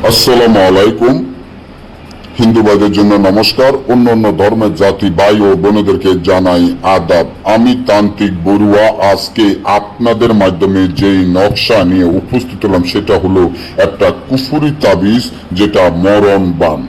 আসসালামু আলাইকুম। হিন্দু ভাইদের জন্য নমস্কার, অন্যান্য ধর্মের জাতি ভাই ও বোনেদেরকে জানাই আদাব। আমি তান্ত্রিক বড়ুয়া। আজকে আপনাদের মাধ্যমে যেই নকশা নিয়ে উপস্থিত হলাম সেটা হলো একটা কুফুরি তাবিজ, যেটা মরণ বান।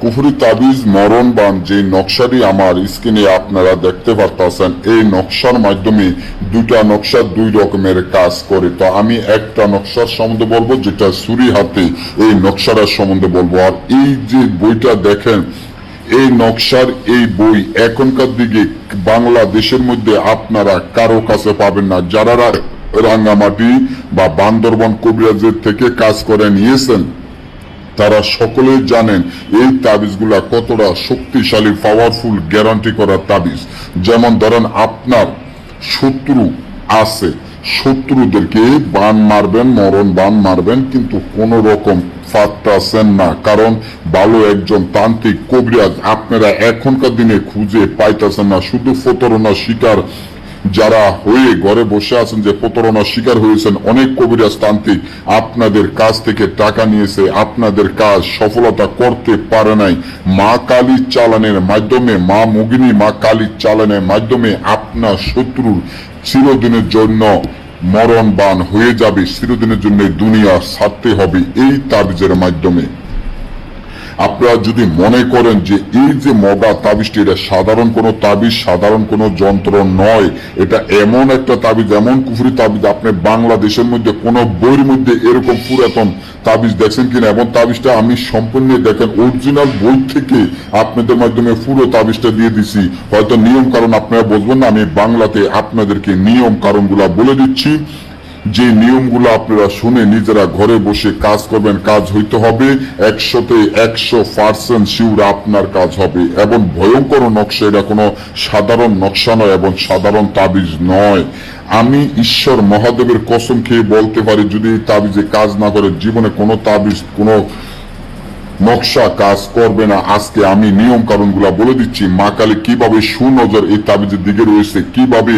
কুফুরি তাবিজ মরণ বান যে নকশাটি আমার স্ক্রিনে আপনারা দেখতে পারতেছেন, এই নকশার মাধ্যমে দুটা নকশা দুই রকমের কাজ করে। তো আমি একটা নকশার সম্বন্ধে বলবো, যেটা ছুরি হাতে এই নকশাটার সম্বন্ধে বলবো। আর এই যে বইটা দেখেন, এই নকশার এই বই এখনকার দিকে বাংলাদেশের মধ্যে আপনারা কারো কাছে পাবেন না। যারা রাঙ্গামাটি বা বান্দরবান কবিরাজের থেকে কাজ করে নিয়েছেন তারা সকলেই জানেন এই তাবিজগুলা কতটা শক্তিশালী, পাওয়ারফুল, গ্যারান্টি করা তাবিজ। যেমন ধরেন আপনার শত্রু আছে, শত্রুদেরকে বান মারবেন, মরণ বান মারবেন, কিন্তু কোন রকম পাচ্ছেন না, কারণ ভালো একজন তান্ত্রিক কবিরাজ আপনারা এখনকার দিনে খুঁজে পাইতেছেন না। শুধু প্রতারণা শিকার যারা হয়ে ঘরে বসে আছেন, যে প্রতারণার শিকার হয়েছেন, অনেক কবিরাজ তান্ত্রিক আপনাদের কাছ থেকে টাকা নিয়েছে, আপনাদের কাজ সফলতা করতে পারে নাই। মা কালীর চালানের মাধ্যমে, মা মোগিনী মা কালীর চালানের মাধ্যমে আপনার শত্রুর চিরদিনের জন্য মরণ বান হয়ে যাবে, চিরদিনের জন্য দুনিয়া ছাড়তে হবে এই তাবিজের মাধ্যমে। আপনারা যদি মনে করেন যে এই যে মগা তাবিজটি এটা সাধারণ কোনো তাবিজ, সাধারণ কোনো যন্ত্র নয়, এটা এমন একটা তাবিজ, এমন কুফরি তাবিজ, আপনি বাংলাদেশের মধ্যে কোনো বইয়ের মধ্যে এরকম পুরাতন তাবিজ দেখছেন কিনা। এবং তাবিজটা আমি সম্পূর্ণ দেখেন অরিজিনাল বই থেকে আপনাদের মাধ্যমে পুরো তাবিজটা দিয়ে দিছি। হয়তো নিয়ম কারণ আপনারা বুঝবেন না, আমি বাংলাতে আপনাদেরকে নিয়ম কারণগুলা বলে দিচ্ছি। যে নিয়মগুলো আপনারা শুনে নিজেরা ঘরে বসে কাজ করবেন, কাজ হইতে হবে 100% শিওর আপনার কাজ হবে। এবং ভয়ঙ্কর নকশা, এটা কোনো সাধারণ নকশা নয় এবং সাধারণ তাবিজ নয়। আমি ঈশ্বর মহাদেবের কসম খেয়ে বলতে পারি, যদি এই তাবিজে কাজ না করে জীবনে কোনো তাবিজ, কোনো নকশা কাজ করবে না। আজকে আমি নিয়ম কারণগুলা বলে দিচ্ছি। মা কালী কিভাবে সুনজর এই তাবিজের দিকে রয়েছে, কিভাবে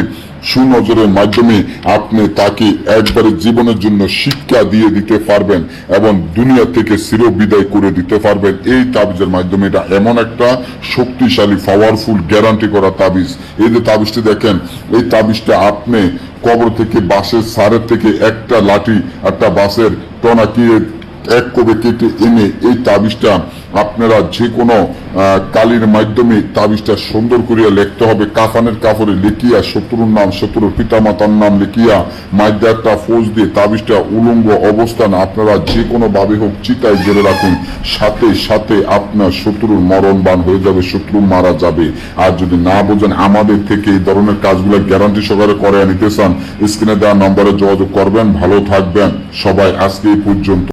সুনজরের মাধ্যমে আপনি তাকে একবারে জীবনের জন্য শিক্ষা দিয়ে দিতে পারবেন এবং দুনিয়া থেকে চিরবিদায় করে দিতে পারবেন এই তাবিজের মাধ্যমে। এটা এমন একটা শক্তিশালী, পাওয়ারফুল, গ্যারান্টি করা তাবিজ। এই যে তাবিজটি দেখেন, এই তাবিজটা আপনি কবর থেকে, বাঁশের সারের থেকে একটা লাঠি, একটা বাঁশের টনা কি এক কবে কেটে এনে এই তাবিজটা আপনারা যে কোনো কালির মাধ্যমে তাবিজটা সুন্দর করিয়া লিখতে হবে। কাফানের কাপড়ে লিখিয়া শত্রুর নাম, শত্রুর পিতামাতার নাম লিখিয়া মাইদা একটা ফৌজ দিয়ে তাবিজটা উলঙ্গ অবস্থান আপনারা যে কোনো ভাবে হোক চিতায় গেড়ে রাখুন। সাথে সাথে আপনার শত্রুর মরণ বান হয়ে যাবে, শত্রু মারা যাবে। আর যদি না বোঝেন, আমাদের থেকে এই ধরনের কাজগুলো গ্যারান্টি সহকারে করে নিতে চান, স্ক্রিনে দেওয়া নম্বরে যোগাযোগ করবেন। ভালো থাকবেন সবাই। আজকে এই পর্যন্ত।